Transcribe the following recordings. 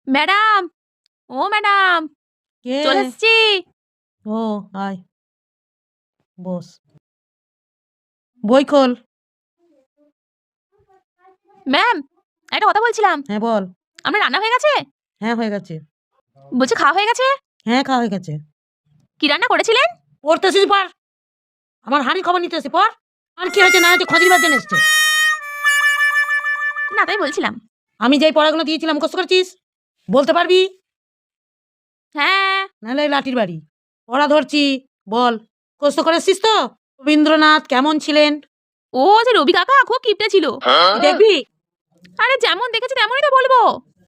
Madam, ও madam, কে? চলে এসেছি। ও আয়, বস। বই খোল। ম্যাম, একটা কথা বলছিলাম। হ্যাঁ বল। আপনার রান্না হয়ে গেছে? হ্যাঁ হয়ে গেছে। বলছি খাওয়া হয়ে গেছে? হ্যাঁ খাওয়া হয়ে গেছে। কি রান্না করেছিলেন? পড়তেছিস পর, আমার হাঁড়ি খবর নিতেছি পর। আর কি হয়েছে না হয়েছে খজিবার জন্য এসছে। না তাই বলছিলাম। আমি যেই পড়াগুলো দিয়েছিলাম মুখস্থ করেছিস? বলতে পারবি? হ্যাঁ। নাহলে এই লাঠির বাড়ি। পড়া ধরছি, বল। মুখস্থ করেছিস তো? রবীন্দ্রনাথ কেমন ছিলেন? ও যে রবি কাকা খুব কিপটে ছিল। দেখবি? আরে যেমন দেখেছি তেমনই তো বলবো।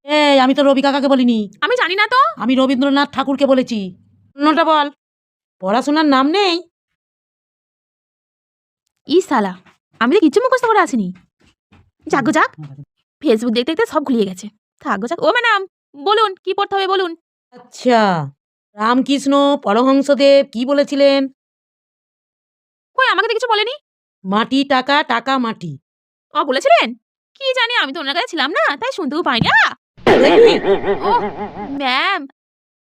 এই আমি তো রবি কাকাকে বলিনি, আমি জানি না তো। আমি রবীন্দ্রনাথ ঠাকুরকে বলেছি। অন্যটা বল। পড়াশোনার নাম নেই। ই সালা, আমি তো কিচ্ছু মুখস্থ করে আসিনি। যাক গো যাক, ফেসবুক দেখতে দেখতে সব ঘুরিয়ে গেছে। থাক গো যাক। ও ম্যাডাম, বলুন কি পড়তে হবে বলুন। আচ্ছা, রামকৃষ্ণ পরমহংসদেব কি বলেছিলেন? কই আমাকে তো কিছু বলেনি। মাটি টাকা, টাকা মাটি। ও বলেছিলেন? কি জানি, আমি তো ওনার কাছে ছিলাম না, তাই শুনতেও পাইনি। দেখবি? ও ম্যাম,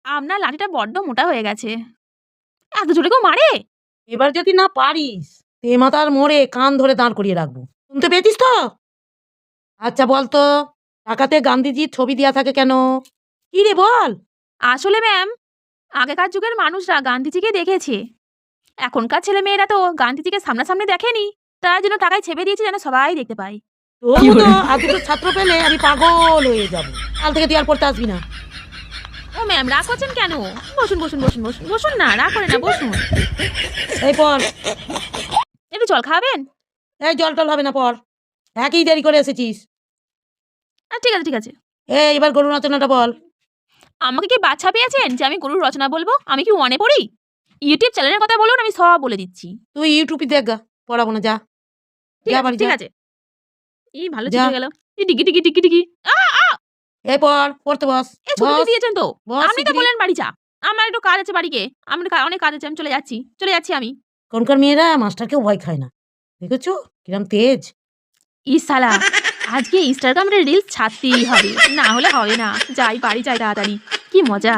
আপনার লাঠিটা বড্ড মোটা হয়ে গেছে। এত জোরে কেউ মারে? এবার যদি না পারিস, তে মাথার মোড়ে কান ধরে দাঁড় করিয়ে রাখবো। শুনতে পেয়েছিস তো? আচ্ছা বল তো, টাকাতে গান্ধীজির ছবি দেওয়া থাকে কেন? কি রে বল। আসলে ম্যাম, আগেকার যুগের মানুষরা গান্ধীজিকে দেখেছে। এখনকার ছেলে মেয়েরা তো গান্ধীজিকে সামনাসামনি দেখেনি, তার জন্য টাকায় ছেপে দিয়েছে যেন সবাই দেখতে পায়। তোর মতো আর দুটো ছাত্র পেলে আমি পাগল হয়ে যাবো। কাল থেকে তুই আর পড়তে আসবি না। ও ম্যাম, রাগ করছেন কেন? বসুন বসুন বসুন বসুন বসুন না, রাগ করে না, বসুন। এই পড়। একটু জল খাবেন? এই জল টল হবে না, পড়। একই দেরি করে এসেছিস। ঠিক আছে ঠিক আছে। এবার গরু রচনাটা বল। আমাকে কি বাচ্চা পেয়েছেন যে আমি গরুর রচনা বলবো? আমি কি ওয়ানে পড়ি? ইউটিউব চ্যানেলের কথা বলুন, আমি সব বলে দিচ্ছি। তুই ইউটিউবে দেখ গা, পড়াবো না, যা। ঠিক যা আছে বাড়ি ঠিক যা। আছে। এই ভালো যা। ছিট হয়ে গেল। এই টিকি টিকি টিকি টিকি। এই পড়, পড়তে বস। এ ছুটি বস, দিয়েছেন তো। বস আপনি তো শিগগিরি। বললেন বাড়ি যা। আমার একটু কাজ আছে বাড়িতে। আমার অনেক কাজ আছে, আমি চলে যাচ্ছি। চলে যাচ্ছি আমি। এখনকার মেয়েরা মাস্টারকেও ভয় খায় না, দেখেছো কিরম তেজ। ই শালা, আজকে ইনস্টাগ্রামের রিলস ছাড়তেই হবে, না হলে হবে না। যাই বাড়ি যাই তাড়াতাড়ি। কি মজা।